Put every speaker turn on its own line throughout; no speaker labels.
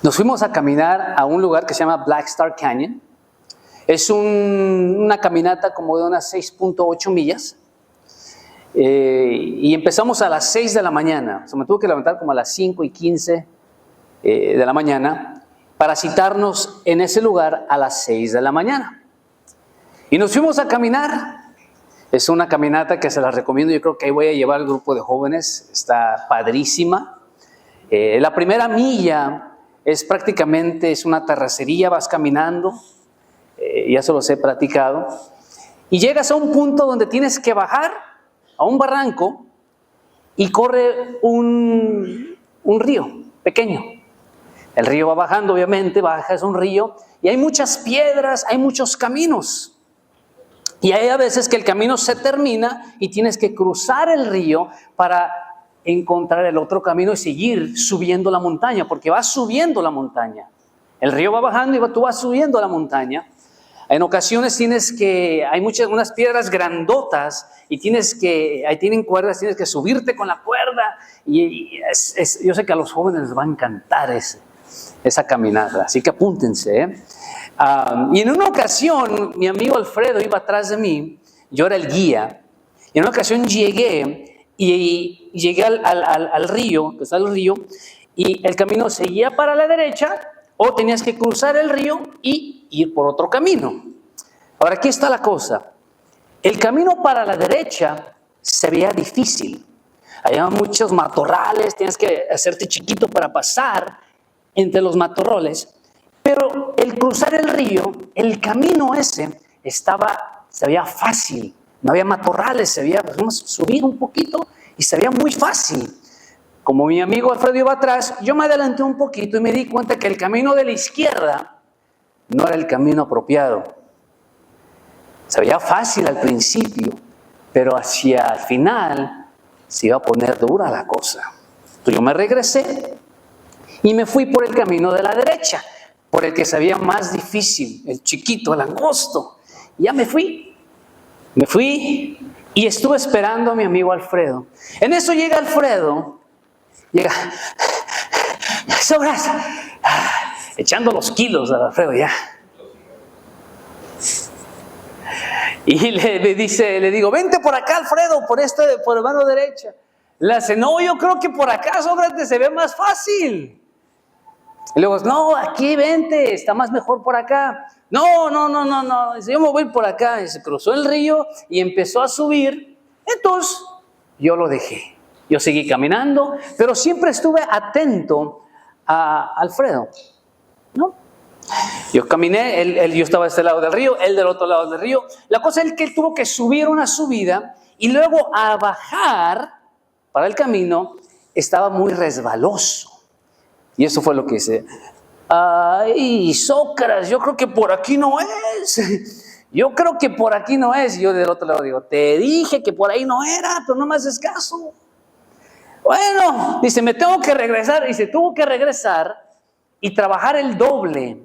Nos fuimos a caminar a un lugar que se llama Black Star Canyon. Es una caminata como de unas 6.8 millas. Y empezamos a las 6 de la mañana. O sea, me tuve que levantar como a las 5:15 de la mañana para citarnos en ese lugar a las 6 de la mañana. Y nos fuimos a caminar. Es una caminata que se la recomiendo. Yo creo que ahí voy a llevar al grupo de jóvenes. Está padrísima. La primera milla es prácticamente una terracería. Vas caminando. Ya se los he platicado. Y llegas a un punto donde tienes que bajar a un barranco y corre un río pequeño. El río va bajando, obviamente, es un río y hay muchas piedras, hay muchos caminos. Y hay a veces que el camino se termina y tienes que cruzar el río para encontrar el otro camino y seguir subiendo la montaña, porque vas subiendo la montaña. El río va bajando y tú vas subiendo la montaña. En ocasiones hay unas piedras grandotas y ahí tienen cuerdas, tienes que subirte con la cuerda. Yo sé que a los jóvenes les va a encantar esa caminata, así que apúntense. Y en una ocasión, mi amigo Alfredo iba atrás de mí, yo era el guía. Y en una ocasión llegué al río, que está el río, y el camino seguía para la derecha, o tenías que cruzar el río y ir por otro camino. Ahora, aquí está la cosa. El camino para la derecha se veía difícil. Había muchos matorrales, tienes que hacerte chiquito para pasar entre los matorrales. Pero el cruzar el río, el camino ese, se veía fácil. No había matorrales, subir un poquito y se veía muy fácil. Como mi amigo Alfredo iba atrás, yo me adelanté un poquito y me di cuenta que el camino de la izquierda no era el camino apropiado. Se veía fácil al principio, pero hacia el final se iba a poner dura la cosa. Entonces yo me regresé y me fui por el camino de la derecha, por el que se veía más difícil, el chiquito, el angosto. Y ya me fui y estuve esperando a mi amigo Alfredo. En eso llega Alfredo. Llega, sobras, echando los kilos a Alfredo ya. Y le digo, vente por acá, Alfredo, por la mano derecha. Le dice, no, yo creo que por acá, Sócrates, se ve más fácil. Y luego, no, aquí vente, está más mejor por acá. No. Dice, yo me voy por acá. Y se cruzó el río y empezó a subir. Entonces, yo lo dejé. Yo seguí caminando, pero siempre estuve atento a Alfredo, ¿no? Yo caminé, yo estaba de este lado del río, él del otro lado del río. La cosa es que él tuvo que subir una subida y luego a bajar para el camino estaba muy resbaloso. Y eso fue lo que hice. Ay, Sócrates, yo creo que por aquí no es. Yo creo que por aquí no es. Y yo del otro lado digo, te dije que por ahí no era, pero no me haces caso. Bueno, dice, me tengo que regresar. Y se tuvo que regresar y trabajar el doble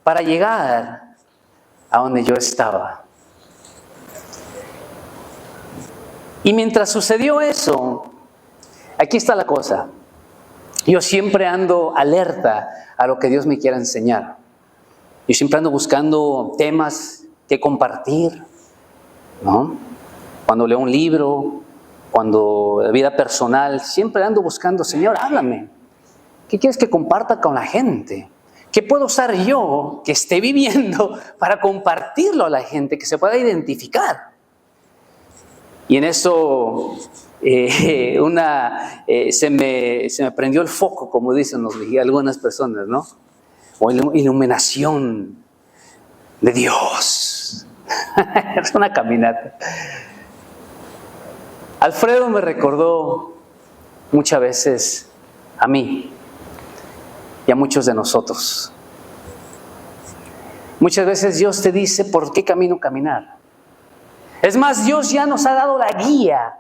para llegar a donde yo estaba. Y mientras sucedió eso, aquí está la cosa. Yo siempre ando alerta a lo que Dios me quiera enseñar. Yo siempre ando buscando temas que compartir, ¿no? Cuando leo un libro, cuando la vida personal, siempre ando buscando, Señor, háblame. ¿Qué quieres que comparta con la gente? ¿Qué puedo usar yo que esté viviendo para compartirlo a la gente, que se pueda identificar? Y en eso se me prendió el foco, como dicen algunas personas, ¿no? O iluminación de Dios. Es una caminata. Alfredo me recordó muchas veces a mí y a muchos de nosotros. Muchas veces Dios te dice por qué camino caminar. Es más, Dios ya nos ha dado la guía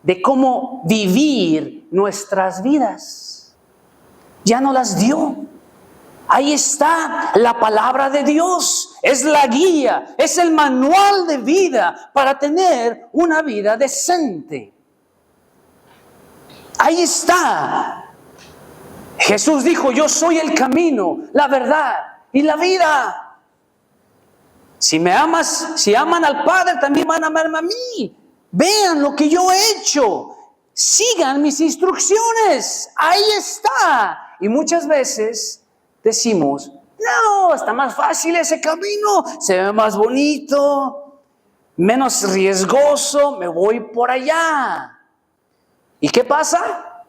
de cómo vivir nuestras vidas. Ya nos las dio. Ahí está la palabra de Dios. Es la guía, es el manual de vida para tener una vida decente. Ahí está. Jesús dijo, yo soy el camino, la verdad y la vida. Si aman al Padre, también van a amarme a mí. Vean lo que yo he hecho. Sigan mis instrucciones. Ahí está. Y muchas veces decimos, no, está más fácil ese camino, se ve más bonito, menos riesgoso, me voy por allá. ¿Y qué pasa?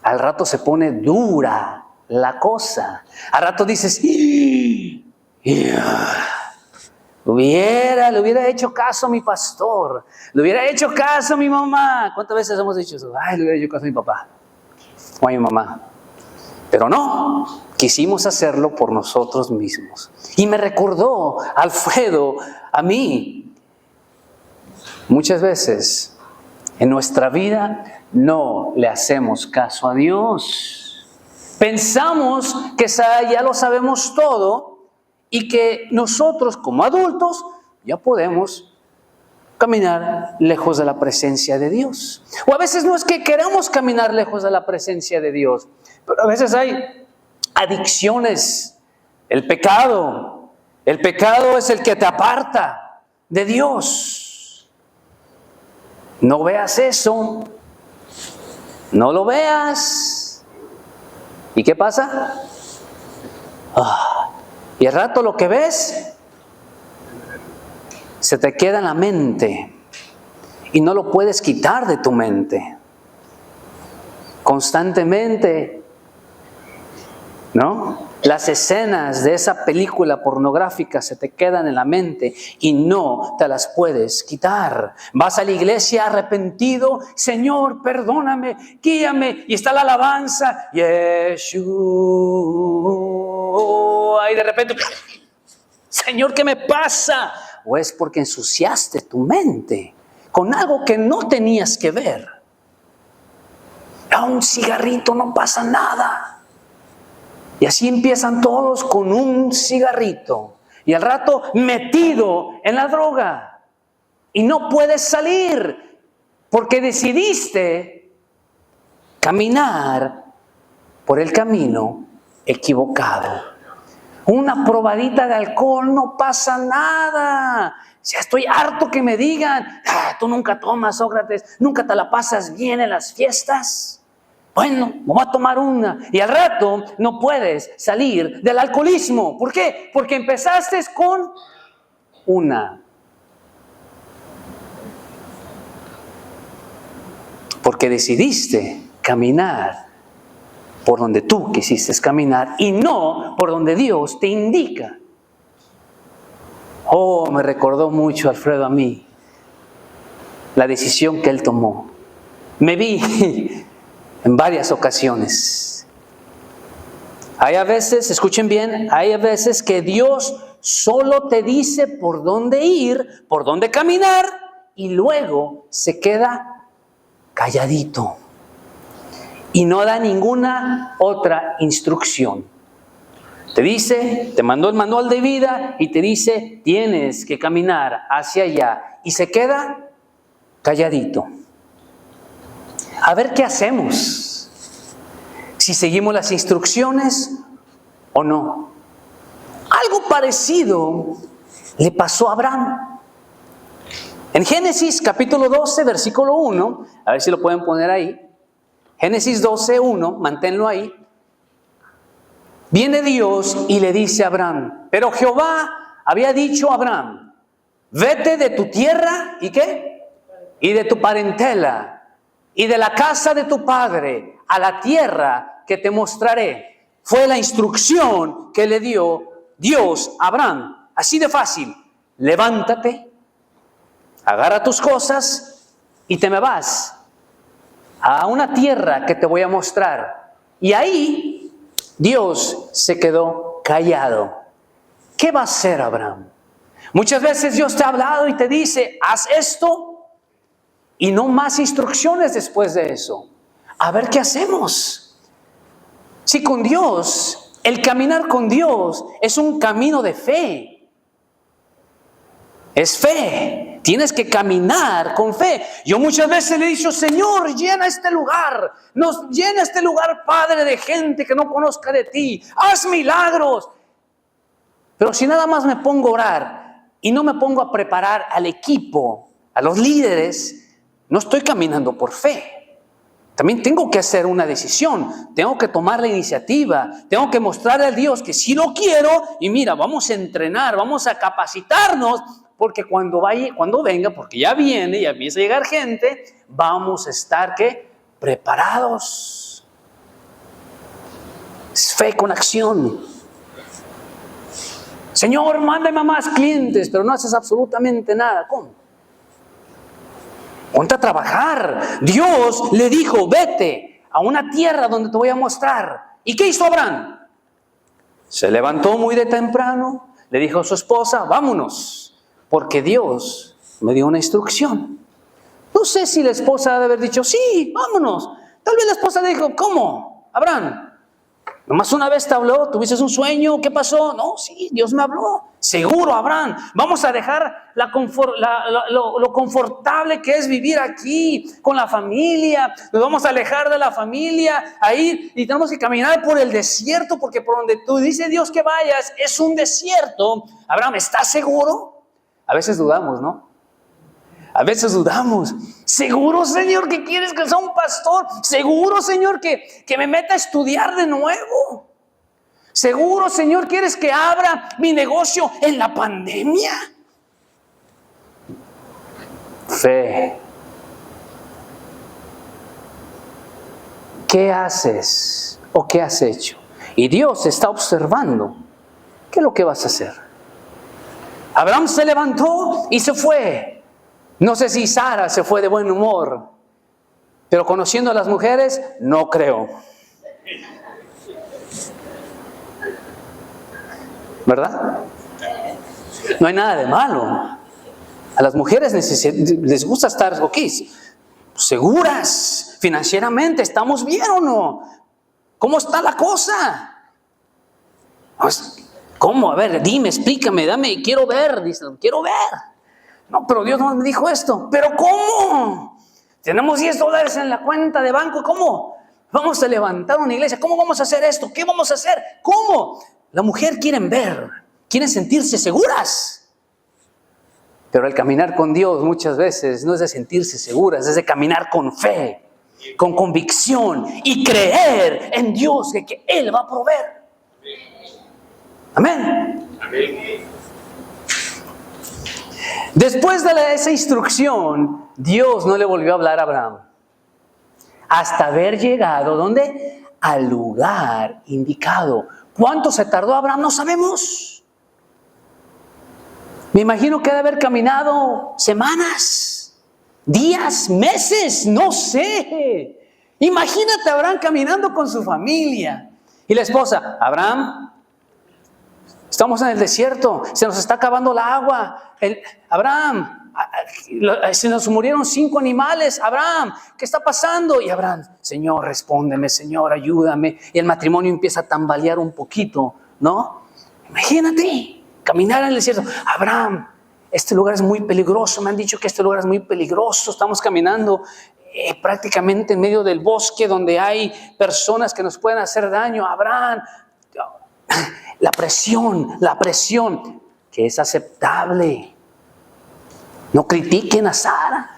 Al rato se pone dura la cosa. Al rato dices, le hubiera hecho caso a mi pastor, le hubiera hecho caso a mi mamá. ¿Cuántas veces hemos dicho eso? Ay, le hubiera hecho caso a mi papá o a mi mamá. Pero no, quisimos hacerlo por nosotros mismos. Y me recordó, Alfredo, a mí, muchas veces en nuestra vida no le hacemos caso a Dios. Pensamos que ya lo sabemos todo y que nosotros como adultos ya podemos caminar lejos de la presencia de Dios. O a veces no es que queramos caminar lejos de la presencia de Dios, pero a veces hay adicciones. El pecado es el que te aparta de Dios. No veas eso, no lo veas. ¿Y qué pasa? Y al rato lo que ves se te queda en la mente y no lo puedes quitar de tu mente. Constantemente, ¿no? Las escenas de esa película pornográfica se te quedan en la mente y no te las puedes quitar. Vas a la iglesia arrepentido, Señor, perdóname, guíame, y está la alabanza, Yeshua, y de repente, Señor, ¿qué me pasa? O es porque ensuciaste tu mente con algo que no tenías que ver. A un cigarrito no pasa nada. Y así empiezan todos con un cigarrito. Y al rato metido en la droga. Y no puedes salir porque decidiste caminar por el camino equivocado. Una probadita de alcohol, no pasa nada. Ya estoy harto que me digan, tú nunca tomas, Sócrates, nunca te la pasas bien en las fiestas. Bueno, me voy a tomar una. Y al rato no puedes salir del alcoholismo. ¿Por qué? Porque empezaste con una. Porque decidiste caminar por donde tú quisiste caminar y no por donde Dios te indica. Oh, me recordó mucho Alfredo a mí la decisión que él tomó. Me vi en varias ocasiones. Hay a veces, escuchen bien, hay a veces que Dios solo te dice por dónde ir, por dónde caminar y luego se queda calladito y no da ninguna otra instrucción. Te dice, te mandó el manual de vida y te dice, tienes que caminar hacia allá y se queda calladito. A ver qué hacemos, si seguimos las instrucciones o no. Algo parecido le pasó a Abraham. En Génesis capítulo 12, versículo 1, a ver si lo pueden poner ahí. Génesis 12, 1, manténlo ahí. Viene Dios y le dice a Abraham, pero Jehová había dicho a Abraham, vete de tu tierra, ¿y qué? Y de tu parentela, y de la casa de tu padre, a la tierra que te mostraré. Fue la instrucción que le dio Dios a Abraham. Así de fácil. Levántate, agarra tus cosas y te me vas a una tierra que te voy a mostrar. Y ahí Dios se quedó callado. ¿Qué va a hacer Abraham? Muchas veces Dios te ha hablado y te dice, haz esto. Y no más instrucciones después de eso. A ver qué hacemos. Si con Dios, el caminar con Dios es un camino de fe. Es fe. Tienes que caminar con fe. Yo muchas veces le he dicho, Señor, llena este lugar. Llena este lugar, Padre, de gente que no conozca de ti. Haz milagros. Pero si nada más me pongo a orar y no me pongo a preparar al equipo, a los líderes, no estoy caminando por fe. También tengo que hacer una decisión, tengo que tomar la iniciativa, tengo que mostrarle a Dios que sí lo quiero y mira, vamos a entrenar, vamos a capacitarnos, porque cuando venga, porque ya viene, ya empieza a llegar gente, vamos a estar ¿qué? Preparados. Es fe con acción. Señor, mándame a más clientes, pero no haces absolutamente nada. ¿Cómo? Ponte a trabajar. Dios le dijo, vete a una tierra donde te voy a mostrar. ¿Y qué hizo Abraham? Se levantó muy de temprano, le dijo a su esposa, vámonos, porque Dios me dio una instrucción. No sé si la esposa ha de haber dicho, sí, vámonos. Tal vez la esposa le dijo, ¿cómo? Abraham, nomás una vez te habló, tuviste un sueño, ¿qué pasó? No, sí, Dios me habló. Seguro, Abraham, vamos a dejar lo confortable que es vivir aquí con la familia. Nos vamos a alejar de la familia, ahí, y tenemos que caminar por el desierto, porque por donde tú dices Dios que vayas es un desierto. Abraham, ¿estás seguro? A veces dudamos, ¿no? A veces dudamos. ¿Seguro, Señor, que quieres que sea un pastor? ¿Seguro, Señor, que me meta a estudiar de nuevo? ¿Seguro, Señor, quieres que abra mi negocio en la pandemia? Fe. ¿Qué haces o qué has hecho? Y Dios está observando. ¿Qué es lo que vas a hacer? Abraham se levantó y se fue. No sé si Sara se fue de buen humor, pero conociendo a las mujeres, no creo. ¿Verdad? No hay nada de malo. A las mujeres les gusta estar seguras financieramente. ¿Estamos bien o no? ¿Cómo está la cosa? ¿Cómo? A ver, dime, explícame, dame, quiero ver. Dice, quiero ver. No, pero Dios no me dijo esto. ¿Pero cómo? Tenemos $10 en la cuenta de banco. ¿Cómo? Vamos a levantar una iglesia. ¿Cómo vamos a hacer esto? ¿Qué vamos a hacer? ¿Cómo? La mujer quieren ver, quieren sentirse seguras. Pero el caminar con Dios muchas veces no es de sentirse seguras, es de caminar con fe, con convicción y creer en Dios que Él va a proveer. Amén. Amén. Después de esa instrucción, Dios no le volvió a hablar a Abraham. Hasta haber llegado, ¿dónde? Al lugar indicado. ¿Cuánto se tardó Abraham? No sabemos. Me imagino que ha de haber caminado semanas, días, meses, no sé. Imagínate a Abraham caminando con su familia. Y la esposa, Abraham, estamos en el desierto, se nos está acabando la agua. Abraham, se nos murieron 5 animales. Abraham, ¿qué está pasando? Y Abraham, Señor, respóndeme, Señor, ayúdame. Y el matrimonio empieza a tambalear un poquito, ¿no? Imagínate, caminar en el desierto. Abraham, este lugar es muy peligroso. Me han dicho que este lugar es muy peligroso. Estamos caminando prácticamente en medio del bosque donde hay personas que nos pueden hacer daño. Abraham, la presión que es aceptable. No critiquen a Sara.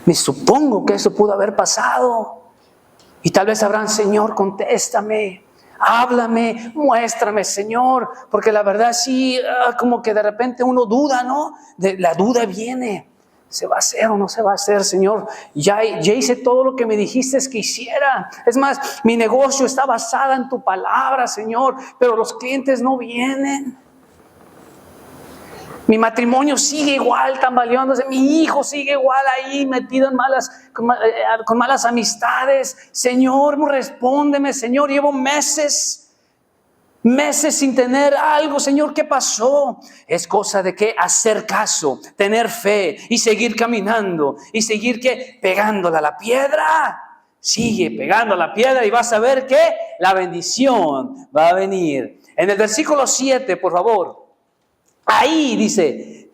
Me supongo que eso pudo haber pasado. Y tal vez Abraham, Señor, contéstame, háblame, muéstrame, Señor. Porque la verdad sí, como que de repente uno duda, ¿no? La duda viene. ¿Se va a hacer o no se va a hacer, Señor? Ya hice todo lo que me dijiste que hiciera. Es más, mi negocio está basado en tu palabra, Señor, pero los clientes no vienen. Mi matrimonio sigue igual, tambaleándose. Mi hijo sigue igual ahí, metido en con malas amistades. Señor, respóndeme, Señor. Llevo meses sin tener algo. Señor, ¿qué pasó? Es cosa de que hacer caso, tener fe y seguir caminando y seguir pegándole a la piedra. Sigue pegando a la piedra y vas a ver que la bendición va a venir. En el versículo 7, por favor. Ahí dice,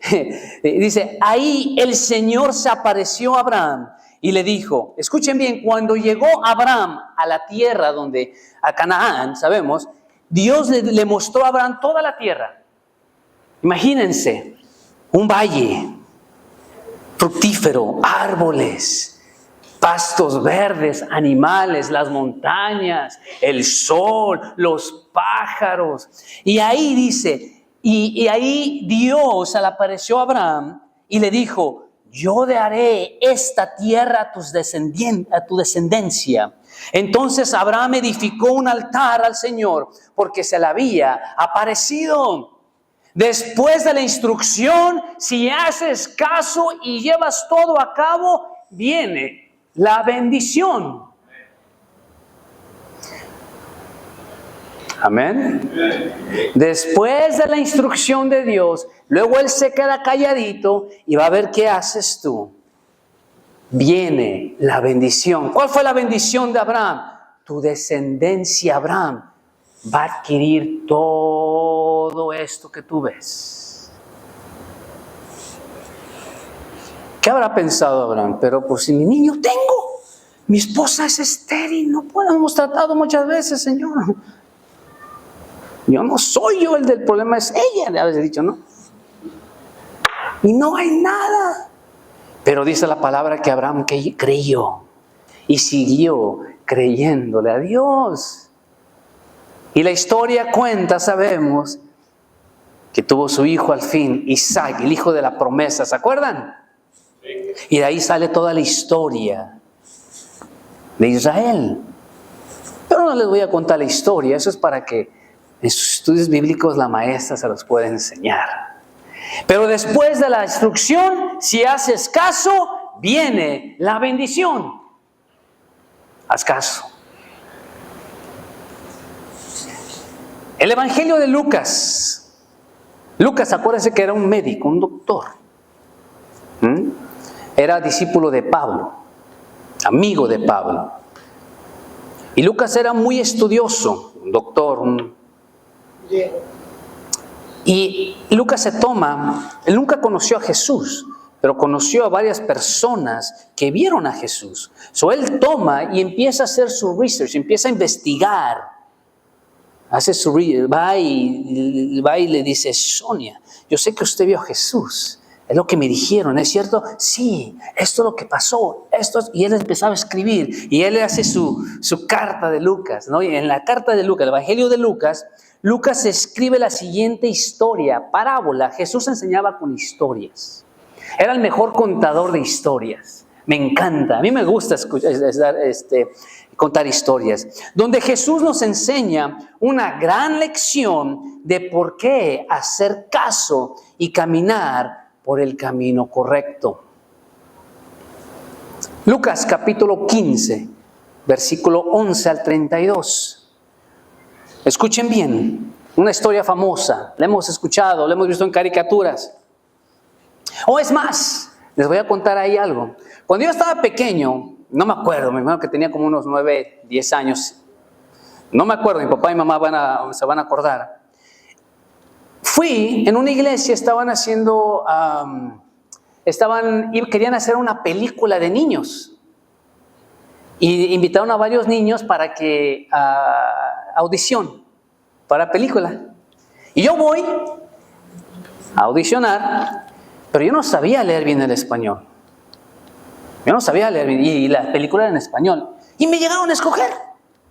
ahí el Señor se apareció a Abraham y le dijo, escuchen bien, cuando llegó Abraham a la tierra a Canaán, sabemos, Dios le mostró a Abraham toda la tierra. Imagínense, un valle fructífero, árboles, pastos verdes, animales, las montañas, el sol, los pájaros. Y ahí dice, y ahí Dios se le apareció a Abraham y le dijo, yo daré esta tierra a tu descendencia. Entonces Abraham edificó un altar al Señor porque se le había aparecido. Después de la instrucción, si haces caso y llevas todo a cabo, viene la bendición. Amén. Después de la instrucción de Dios, luego Él se queda calladito y va a ver qué haces tú. Viene la bendición. ¿Cuál fue la bendición de Abraham? Tu descendencia, Abraham, va a adquirir todo esto que tú ves. ¿Qué habrá pensado Abraham? Pero pues si mi niño tengo, mi esposa es estéril, no hemos tratado muchas veces, Señor. Yo no soy yo el del problema, es ella, le habéis dicho, ¿no? Y no hay nada. Pero dice la palabra que Abraham creyó y siguió creyéndole a Dios. Y la historia cuenta, sabemos, que tuvo su hijo al fin, Isaac, el hijo de la promesa, ¿se acuerdan? Y de ahí sale toda la historia de Israel. Pero no les voy a contar la historia, eso es para que en sus estudios bíblicos la maestra se los pueda enseñar. Pero después de la instrucción, si haces caso, viene la bendición. Haz caso. El Evangelio de Lucas. Lucas, acuérdense que era un médico, un doctor. Era discípulo de Pablo, amigo de Pablo. Y Lucas era muy estudioso, un doctor. Y Lucas él nunca conoció a Jesús, pero conoció a varias personas que vieron a Jesús. Él toma y empieza a hacer su research, empieza a investigar. Va y le dice, Sonia, yo sé que usted vio a Jesús. Es lo que me dijeron, ¿es cierto? Sí, esto es lo que pasó. Y él empezaba a escribir. Y él hace su carta de Lucas, ¿no? Y en la carta de Lucas, el Evangelio de Lucas, Lucas escribe la siguiente historia, parábola. Jesús enseñaba con historias. Era el mejor contador de historias. Me encanta. A mí me gusta contar historias. Donde Jesús nos enseña una gran lección de por qué hacer caso y caminar por el camino correcto. Lucas capítulo 15, versículo 11 al 32. Escuchen bien, una historia famosa, la hemos escuchado, la hemos visto en caricaturas. O es más, les voy a contar ahí algo. Cuando yo estaba pequeño, no me acuerdo, mi hermano que tenía como unos 9, 10 años, no me acuerdo, mi papá y mamá se van a acordar. Fui en una iglesia, querían hacer una película de niños. Y invitaron a varios niños para que audición para película. Y yo voy a audicionar, pero yo no sabía leer bien el español. Yo no sabía leer bien, y la película era en español. Y me llegaron a escoger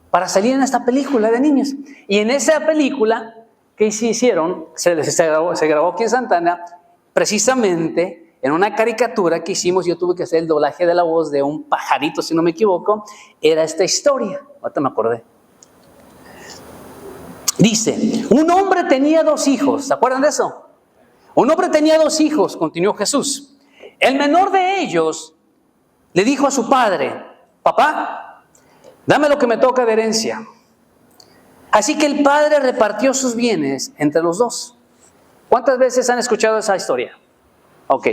para salir en esta película de niños. Y en esa película que hicieron, se grabó aquí en Santana, precisamente en una caricatura que hicimos. Yo tuve que hacer el doblaje de la voz de un pajarito, si no me equivoco. Era esta historia, ahorita me acordé. Dice, un hombre tenía 2 hijos, ¿se acuerdan de eso? Un hombre tenía 2 hijos, continuó Jesús. El menor de ellos le dijo a su padre, papá, dame lo que me toca de herencia. Así que el padre repartió sus bienes entre los 2. ¿Cuántas veces han escuchado esa historia? Ok.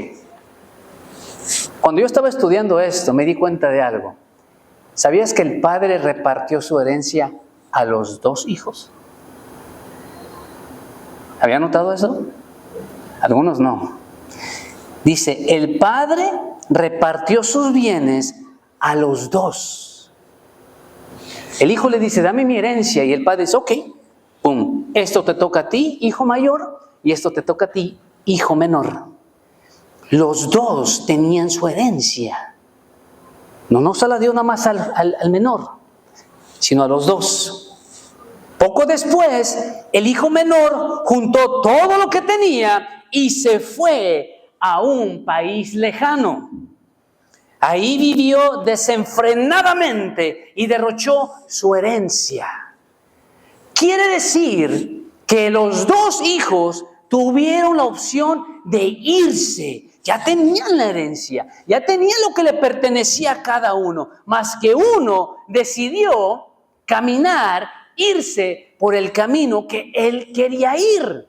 Cuando yo estaba estudiando esto, me di cuenta de algo. ¿Sabías que el padre repartió su herencia a los 2 hijos? ¿Había notado eso? Algunos no. Dice, el padre repartió sus bienes a los dos. El hijo le dice, dame mi herencia. Y el padre dice, ok, pum, esto te toca a ti, hijo mayor, y esto te toca a ti, hijo menor. Los dos tenían su herencia. No se la dio nada más al menor, sino a los dos. Poco después, el hijo menor juntó todo lo que tenía y se fue a un país lejano. Ahí vivió desenfrenadamente y derrochó su herencia. Quiere decir que los dos hijos tuvieron la opción de irse. Ya tenían la herencia, ya tenían lo que le pertenecía a cada uno, más que uno decidió caminar, irse por el camino que él quería ir.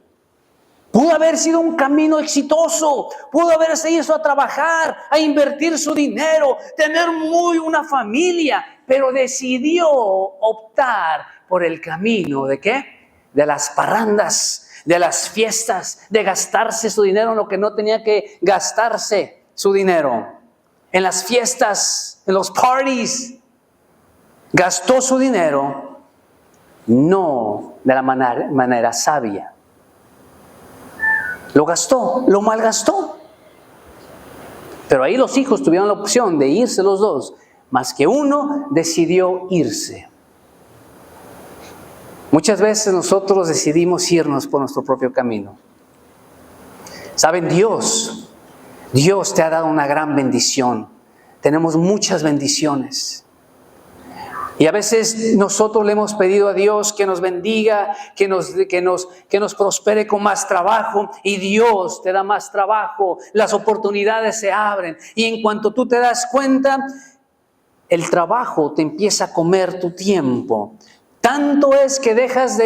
Pudo haber sido un camino exitoso, pudo haberse ido a trabajar, a invertir su dinero, tener una familia, pero decidió optar por el camino ¿de qué? De las parrandas, de las fiestas, de gastarse su dinero en lo que no tenía que gastarse su dinero. En las fiestas, en los parties, gastó su dinero no de la manera sabia. Lo gastó, lo malgastó. Pero ahí los hijos tuvieron la opción de irse los dos, más que uno decidió irse. Muchas veces nosotros decidimos irnos por nuestro propio camino. ¿Saben? Dios te ha dado una gran bendición. Tenemos muchas bendiciones. Y a veces nosotros le hemos pedido a Dios que nos bendiga, que nos prospere con más trabajo, y Dios te da más trabajo, las oportunidades se abren, y en cuanto tú te das cuenta, el trabajo te empieza a comer tu tiempo. Tanto es que dejas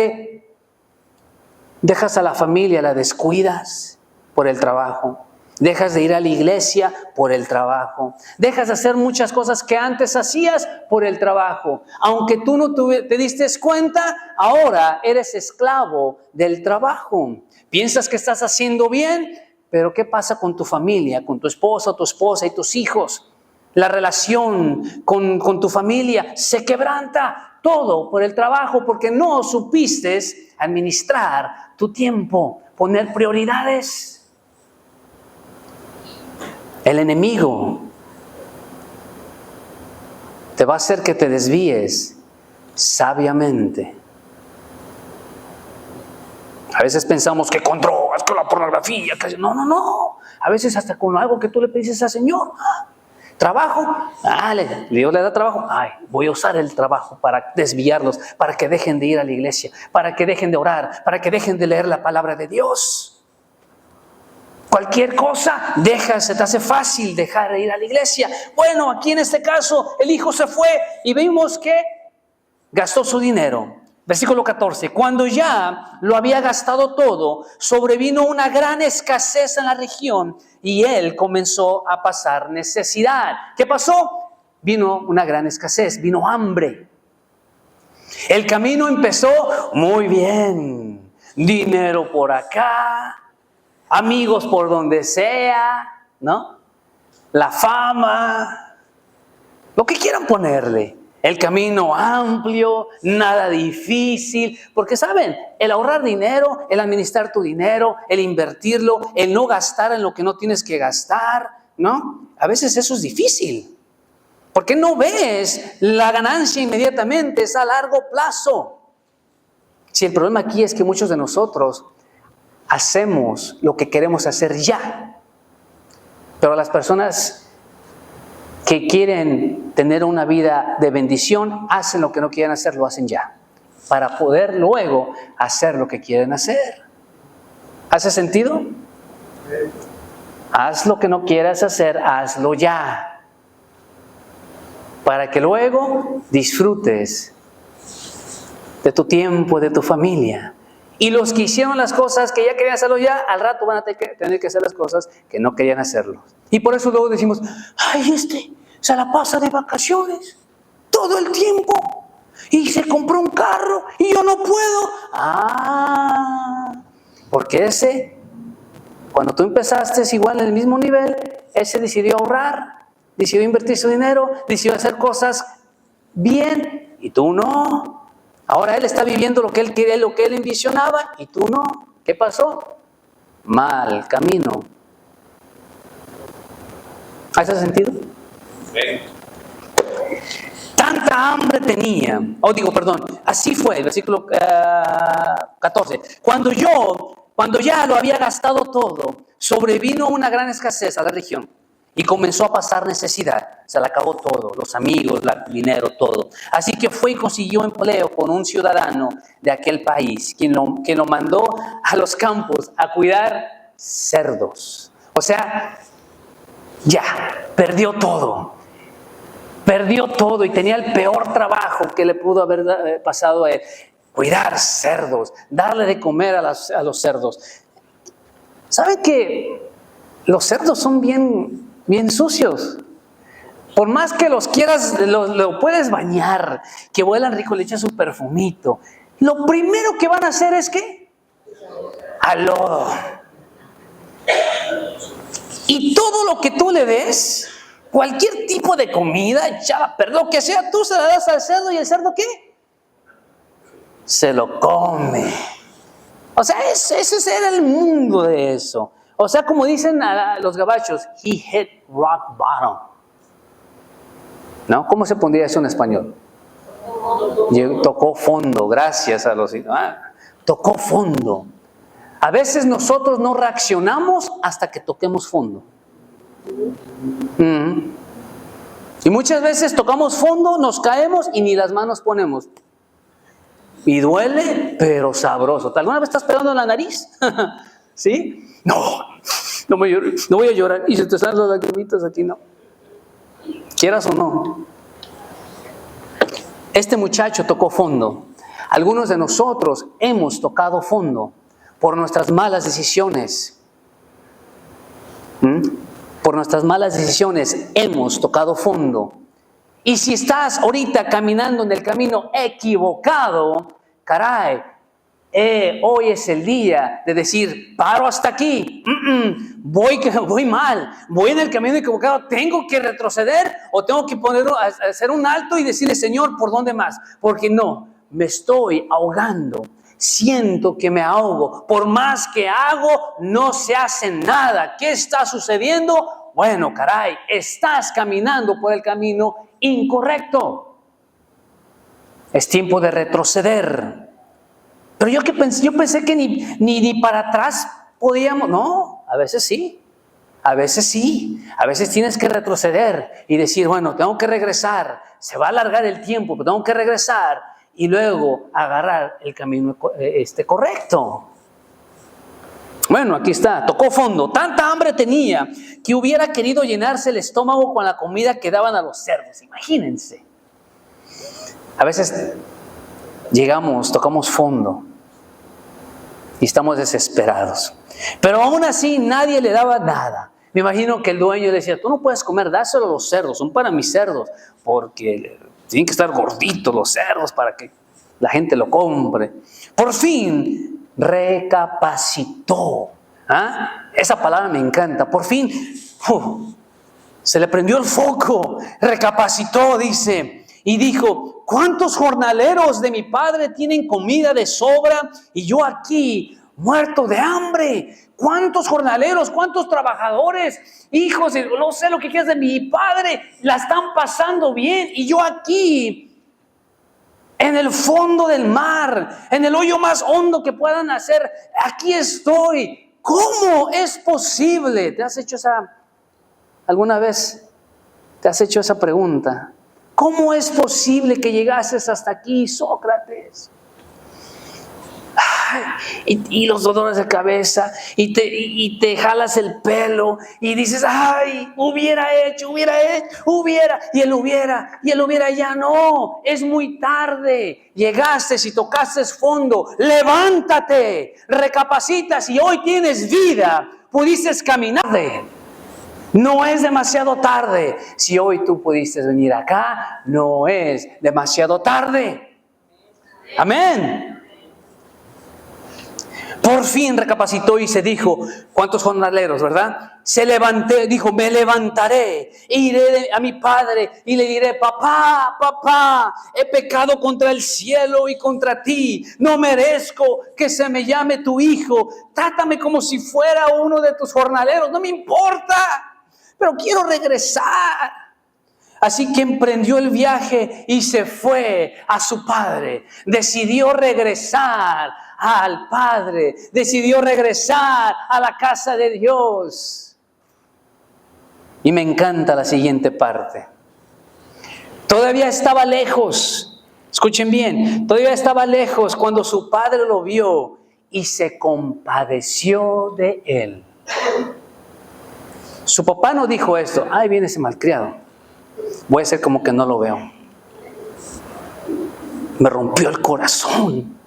a la familia, la descuidas por el trabajo. Dejas de ir a la iglesia por el trabajo. Dejas de hacer muchas cosas que antes hacías por el trabajo. Aunque tú no te diste cuenta, ahora eres esclavo del trabajo. Piensas que estás haciendo bien, pero ¿qué pasa con tu familia, con tu esposa y tus hijos? La relación con tu familia se quebranta, todo por el trabajo, porque no supiste administrar tu tiempo, poner prioridades. El enemigo te va a hacer que te desvíes sabiamente. A veces pensamos que con drogas, con la pornografía, no. A veces hasta con algo que tú le pediste al Señor. ¿Trabajo? Dios le da trabajo. Voy a usar el trabajo para desviarlos, para que dejen de ir a la iglesia, para que dejen de orar, para que dejen de leer la palabra de Dios. Cualquier cosa, se te hace fácil dejar de ir a la iglesia. Bueno, aquí en este caso, el hijo se fue y vimos que gastó su dinero. Versículo 14. Cuando ya lo había gastado todo, sobrevino una gran escasez en la región y él comenzó a pasar necesidad. ¿Qué pasó? Vino una gran escasez, vino hambre. El camino empezó muy bien. Dinero por acá, amigos por donde sea, ¿no? La fama, lo que quieran ponerle. El camino amplio, nada difícil. Porque saben, el ahorrar dinero, el administrar tu dinero, el invertirlo, el no gastar en lo que no tienes que gastar, ¿no? A veces eso es difícil. Porque no ves la ganancia inmediatamente, es a largo plazo. Si el problema aquí es que muchos de nosotros hacemos lo que queremos hacer ya. Pero las personas que quieren tener una vida de bendición, hacen lo que no quieren hacer, lo hacen ya, para poder luego hacer lo que quieren hacer. ¿Hace sentido? Haz lo que no quieras hacer, hazlo ya, para que luego disfrutes de tu tiempo, de tu familia. Y los que hicieron las cosas que ya querían hacerlo ya, al rato van a tener que hacer las cosas que no querían hacerlo. Y por eso luego decimos, se la pasa de vacaciones todo el tiempo y se compró un carro y yo no puedo. Porque ese Cuando tú empezaste igual en el mismo nivel, él se decidió ahorrar, decidió invertir su dinero, decidió hacer cosas bien y tú no. Ahora él está viviendo lo que él quería, lo que él envisionaba y tú no. ¿Qué pasó? Mal camino. ¿Hace sentido?
Sí.
Tanta hambre tenía, así fue, el versículo 14. Cuando ya lo había gastado todo, sobrevino una gran escasez a la región y comenzó a pasar necesidad. Se le acabó todo, los amigos, el dinero, todo. Así que fue y consiguió empleo con un ciudadano de aquel país, quien lo mandó a los campos a cuidar cerdos. O sea, ya, perdió todo y tenía el peor trabajo que le pudo haber pasado a él. Cuidar cerdos, darle de comer a los cerdos. ¿Saben que los cerdos son bien sucios? Por más que los quieras, lo puedes bañar, que huelan rico, le echas su perfumito. Lo primero que van a hacer es ¿qué? Al lodo. Y todo lo que tú le des, cualquier tipo de comida, ya, pero lo que sea, tú se la das al cerdo y el cerdo ¿qué? Se lo come. O sea, ese era el mundo de eso. O sea, como dicen los gabachos, he hit rock bottom. ¿No? ¿Cómo se pondría eso en español? Tocó fondo, gracias a los... tocó fondo. A veces nosotros no reaccionamos hasta que toquemos fondo. Y muchas veces tocamos fondo, nos caemos y ni las manos ponemos. Y duele, pero sabroso. ¿Alguna vez estás pegando en la nariz? ¿Sí? No voy a llorar. Y se te salen las lagrimitas aquí, no. Quieras o no. Este muchacho tocó fondo. Algunos de nosotros hemos tocado fondo por nuestras malas decisiones. Por nuestras malas decisiones hemos tocado fondo. Y si estás ahorita caminando en el camino equivocado, caray, hoy es el día de decir, paro hasta aquí, voy mal, voy en el camino equivocado, tengo que retroceder o tengo que hacer un alto y decirle, Señor, ¿por dónde más? Porque no, me estoy ahogando. Siento que me ahogo. Por más que hago, no se hace nada. ¿Qué está sucediendo? Bueno, caray, estás caminando por el camino incorrecto. Es tiempo de retroceder. Pero yo pensé que ni para atrás podíamos. No, a veces sí. A veces sí. A veces tienes que retroceder y decir, bueno, tengo que regresar. Se va a alargar el tiempo, pero tengo que regresar. Y luego agarrar el camino correcto. Bueno, aquí está, tocó fondo. Tanta hambre tenía que hubiera querido llenarse el estómago con la comida que daban a los cerdos. Imagínense. A veces tocamos fondo y estamos desesperados. Pero aún así nadie le daba nada. Me imagino que el dueño decía, tú no puedes comer, dáselo a los cerdos, son para mis cerdos, porque tienen que estar gorditos los cerdos para que la gente lo compre. Por fin recapacitó. Esa palabra me encanta. Por fin se le prendió el foco. Recapacitó, dice, y dijo, ¿cuántos jornaleros de mi padre tienen comida de sobra y yo aquí muerto de hambre? ¿Cuántos jornaleros, cuántos trabajadores, hijos, no sé lo que quieras de mi padre, la están pasando bien y yo aquí en el fondo del mar, en el hoyo más hondo que puedan hacer, aquí estoy? ¿Cómo es posible? ¿Alguna vez te has hecho esa pregunta? ¿Cómo es posible que llegases hasta aquí, Sócrates? Y los dolores de cabeza, y te jalas el pelo, y dices, ay, hubiera, y el hubiera ya no, es muy tarde, llegaste y tocaste fondo, levántate, recapacitas y hoy tienes vida, pudiste caminar. No es demasiado tarde. Si hoy tú pudiste venir acá, no es demasiado tarde. Amén. Por fin recapacitó y se dijo, ¿cuántos jornaleros, verdad? Se levanté, dijo, me levantaré, e iré a mi padre y le diré, papá, papá, he pecado contra el cielo y contra ti, no merezco que se me llame tu hijo, trátame como si fuera uno de tus jornaleros, no me importa, pero quiero regresar. Así que emprendió el viaje y se fue a su padre. Decidió regresar al Padre. Decidió regresar a la casa de Dios. Y me encanta la siguiente parte. Todavía estaba lejos. Escuchen bien. Todavía estaba lejos cuando su padre lo vio y se compadeció de él. Su papá no dijo esto. Ahí viene ese malcriado. Voy a hacer como que no lo veo. Me rompió el corazón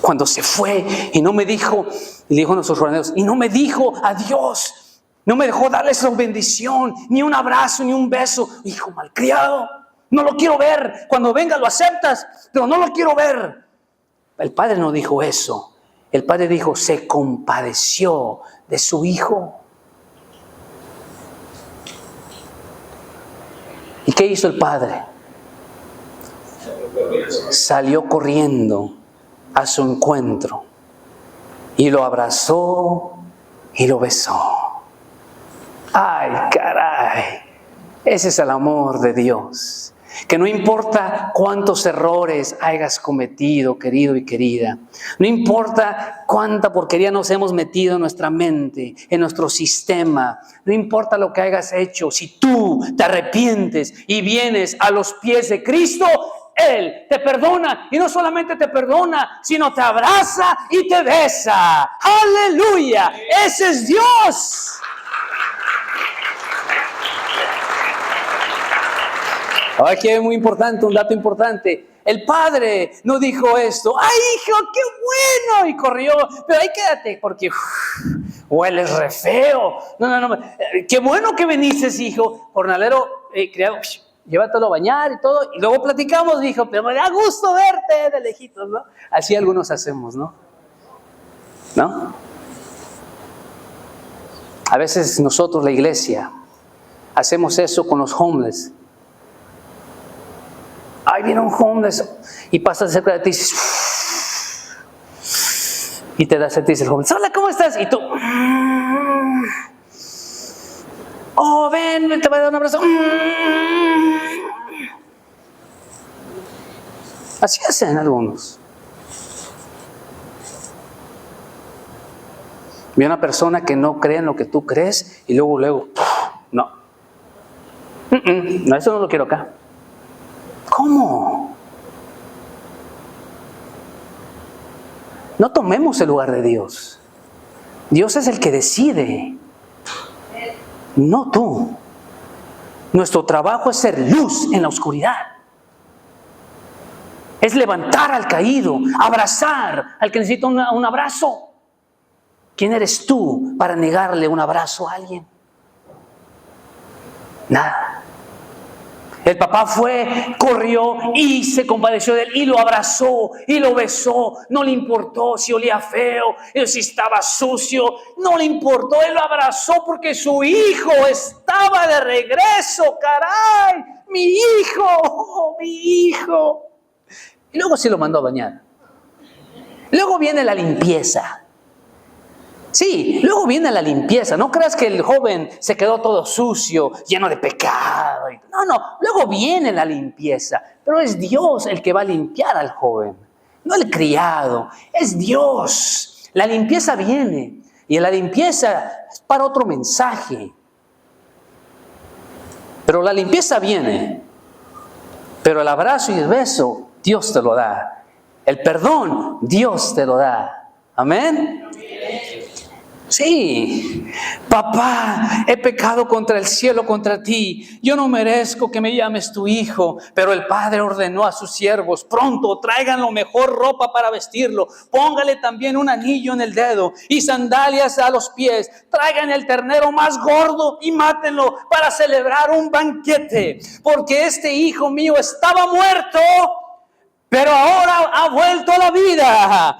cuando se fue y no me dijo, y le dijo a nuestros jornaleros, y no me dijo adiós, no me dejó darle su bendición, ni un abrazo, ni un beso. Hijo malcriado, no lo quiero ver. Cuando venga lo aceptas, pero no lo quiero ver. El padre no dijo eso. El padre dijo, se compadeció de su hijo. ¿Y qué hizo el padre? Salió corriendo a su encuentro y lo abrazó y lo besó. ¡Ay, caray! Ese es el amor de Dios. Que no importa cuántos errores hayas cometido, querido y querida. No importa cuánta porquería nos hemos metido en nuestra mente, en nuestro sistema. No importa lo que hayas hecho. Si tú te arrepientes y vienes a los pies de Cristo, Él te perdona. Y no solamente te perdona, sino te abraza y te besa. ¡Aleluya! ¡Ese es Dios! Aquí es muy importante, un dato importante. El padre no dijo esto. ¡Ay, hijo, qué bueno! Y corrió. Pero ahí quédate, porque hueles re feo. No. Qué bueno que viniste, hijo. Jornalero, criado, llévatelo a bañar y todo. Y luego platicamos, dijo, pero me da gusto verte de lejitos, ¿no? Así algunos hacemos, ¿no? ¿No? A veces nosotros, la iglesia, hacemos eso con los homeless. Ahí viene un homeless y pasas cerca de ti y te das a ti el homeless. Hola, ¿cómo estás? Y tú, oh, ven, te voy a dar un abrazo. Así hacen algunos. Vi a una persona que no cree en lo que tú crees y luego, no. No, eso no lo quiero acá. ¿Cómo? No tomemos el lugar de Dios. Dios es el que decide, no tú. Nuestro trabajo es ser luz en la oscuridad. Es levantar al caído, abrazar al que necesita un abrazo. ¿Quién eres tú para negarle un abrazo a alguien? Nada. El papá fue, corrió y se compadeció de él y lo abrazó y lo besó. No le importó si olía feo, si estaba sucio, no le importó. Él lo abrazó porque su hijo estaba de regreso. ¡Caray! ¡Mi hijo! ¡Oh, mi hijo! Y luego se lo mandó a bañar. Luego viene la limpieza. Sí, luego viene la limpieza. No creas que el joven se quedó todo sucio, lleno de pecado. No, luego viene la limpieza. Pero es Dios el que va a limpiar al joven, no el criado. Es Dios. La limpieza viene. Y la limpieza es para otro mensaje. Pero la limpieza viene. Pero el abrazo y el beso, Dios te lo da. El perdón, Dios te lo da. Amén. Sí, papá, he pecado contra el cielo, contra ti. Yo no merezco que me llames tu hijo. Pero el padre ordenó a sus siervos: pronto traigan lo mejor ropa para vestirlo. Póngale también un anillo en el dedo y sandalias a los pies. Traigan el ternero más gordo y mátenlo para celebrar un banquete. Porque este hijo mío estaba muerto pero ahora ha vuelto a la vida.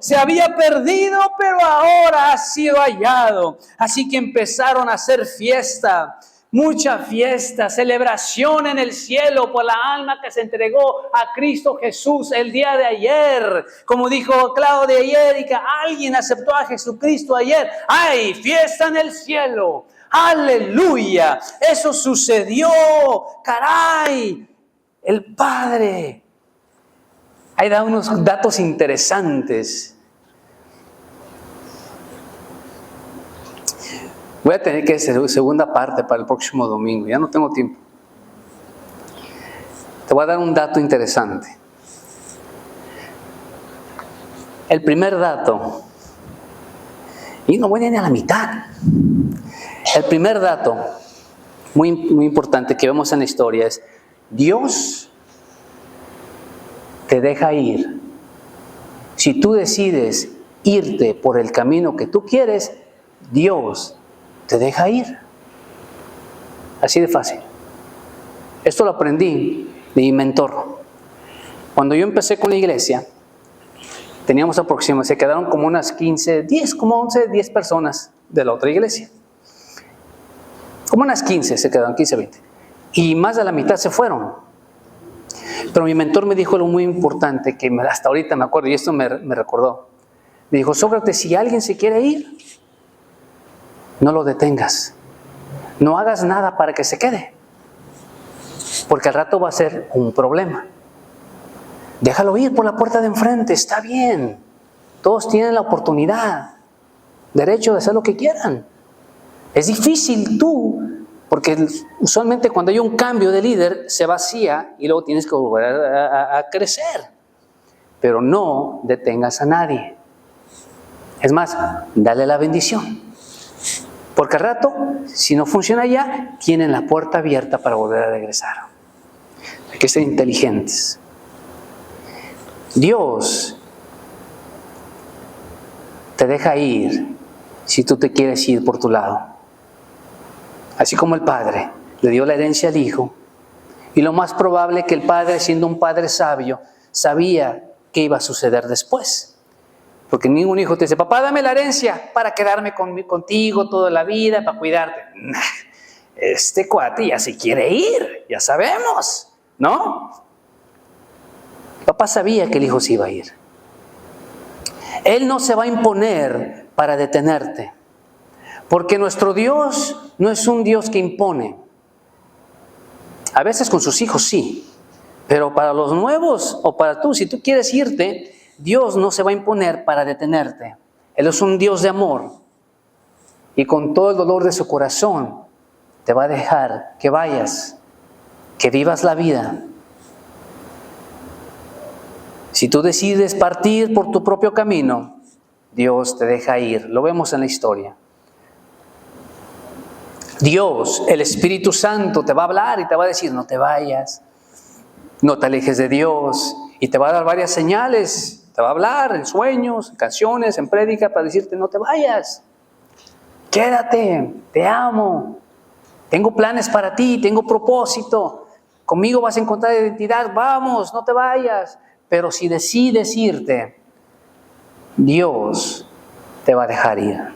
Se había perdido, pero ahora ha sido hallado. Así que empezaron a hacer fiesta, mucha fiesta, celebración en el cielo por la alma que se entregó a Cristo Jesús el día de ayer. Como dijo Claudia y Erika, alguien aceptó a Jesucristo ayer. ¡Ay, fiesta en el cielo! ¡Aleluya! Eso sucedió. ¡Caray! El Padre. Ahí da unos datos interesantes. Voy a tener que hacer segunda parte para el próximo domingo. Ya no tengo tiempo. Te voy a dar un dato interesante. El primer dato, y no voy ni a la mitad. El primer dato, muy importante que vemos en la historia es: Dios te deja ir. Si tú decides irte por el camino que tú quieres, Dios te deja ir. Así de fácil. Esto lo aprendí de mi mentor. Cuando yo empecé con la iglesia, teníamos aproximadamente, se quedaron como unas 15, 10, como 11, 10 personas de la otra iglesia. Como unas 15 se quedaron, 15, 20. Y más de la mitad se fueron. Pero mi mentor me dijo algo muy importante que hasta ahorita me acuerdo, y esto me recordó. Me dijo: Sócrates, si alguien se quiere ir, no lo detengas. No hagas nada para que se quede, porque al rato va a ser un problema. Déjalo ir por la puerta de enfrente, está bien. Todos tienen la oportunidad, derecho de hacer lo que quieran. Es difícil porque usualmente cuando hay un cambio de líder se vacía y luego tienes que volver a crecer. Pero no detengas a nadie. Es más, dale la bendición. Porque al rato, si no funciona ya, tienen la puerta abierta para volver a regresar. Hay que ser inteligentes. Dios te deja ir si tú te quieres ir por tu lado. Así como el Padre le dio la herencia al Hijo, y lo más probable que el Padre, siendo un Padre sabio, sabía qué iba a suceder después. Porque ningún hijo te dice: papá, dame la herencia para quedarme contigo toda la vida, para cuidarte. Este cuate ya se quiere ir, ya sabemos, ¿no? Papá sabía que el hijo se iba a ir. Él no se va a imponer para detenerte. Porque nuestro Dios no es un Dios que impone. A veces con sus hijos sí, pero para los nuevos o para tú, si tú quieres irte, Dios no se va a imponer para detenerte. Él es un Dios de amor y con todo el dolor de su corazón te va a dejar que vayas, que vivas la vida. Si tú decides partir por tu propio camino, Dios te deja ir. Lo vemos en la historia. Dios, el Espíritu Santo, te va a hablar y te va a decir: no te vayas, no te alejes de Dios, y te va a dar varias señales. Te va a hablar en sueños, en canciones, en prédica, para decirte: no te vayas, quédate, te amo, tengo planes para ti, tengo propósito, conmigo vas a encontrar identidad, vamos, no te vayas. Pero si decides irte, Dios te va a dejar ir.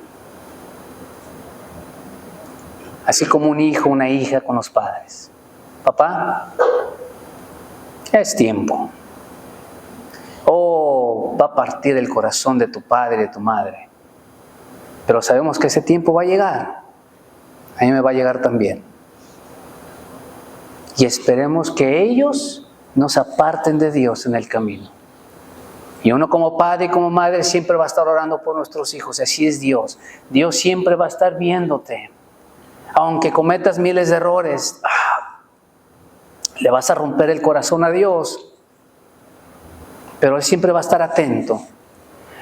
Así como un hijo, una hija con los padres. Papá, es tiempo. Va a partir el corazón de tu padre y de tu madre. Pero sabemos que ese tiempo va a llegar. A mí me va a llegar también. Y esperemos que ellos nos aparten de Dios en el camino. Y uno como padre y como madre siempre va a estar orando por nuestros hijos. Así es Dios. Dios siempre va a estar viéndote. Aunque cometas miles de errores, le vas a romper el corazón a Dios, pero Él siempre va a estar atento.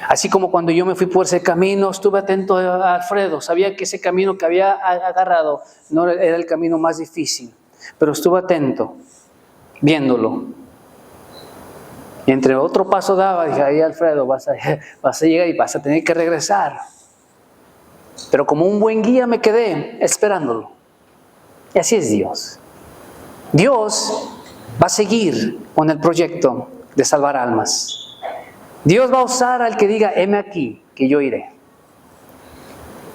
Así como cuando yo me fui por ese camino, estuve atento a Alfredo, sabía que ese camino que había agarrado no era el camino más difícil, pero estuve atento, viéndolo. Y entre otro paso daba, dije: ahí Alfredo, vas a llegar y vas a tener que regresar. Pero como un buen guía me quedé esperándolo. Y así es Dios. Dios va a seguir con el proyecto de salvar almas. Dios va a usar al que diga, heme aquí, que yo iré.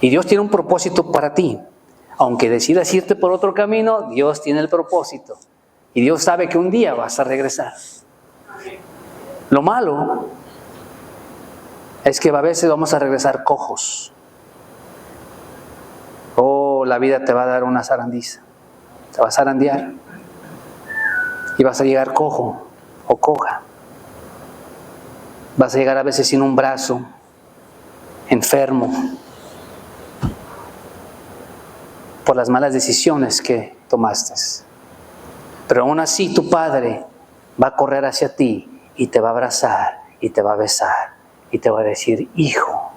Y Dios tiene un propósito para ti. Aunque decidas irte por otro camino, Dios tiene el propósito. Y Dios sabe que un día vas a regresar. Lo malo es que a veces vamos a regresar cojos. Oh, la vida te va a dar una zarandiza. Te va a zarandear. Y vas a llegar cojo o coja. Vas a llegar a veces sin un brazo, enfermo, por las malas decisiones que tomaste. Pero aún así tu Padre va a correr hacia ti y te va a abrazar y te va a besar y te va a decir, hijo,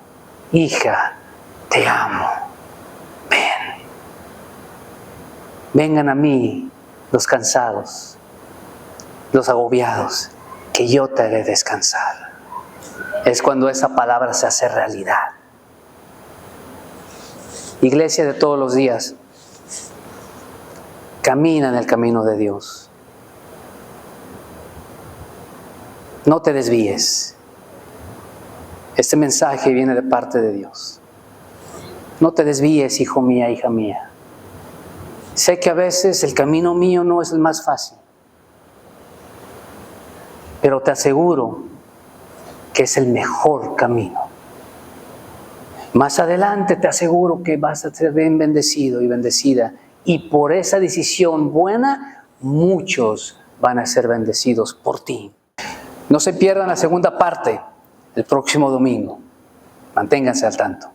hija, te amo, ven. Vengan a mí los cansados, los agobiados, que yo te haré descansar. Es cuando esa palabra se hace realidad. Iglesia de todos los días, camina en el camino de Dios. No te desvíes. Este mensaje viene de parte de Dios. No te desvíes, hijo mía, hija mía. Sé que a veces el camino mío no es el más fácil, pero te aseguro que es el mejor camino. Más adelante te aseguro que vas a ser bien bendecido y bendecida. Y por esa decisión buena, muchos van a ser bendecidos por ti. No se pierdan la segunda parte el próximo domingo. Manténganse al tanto.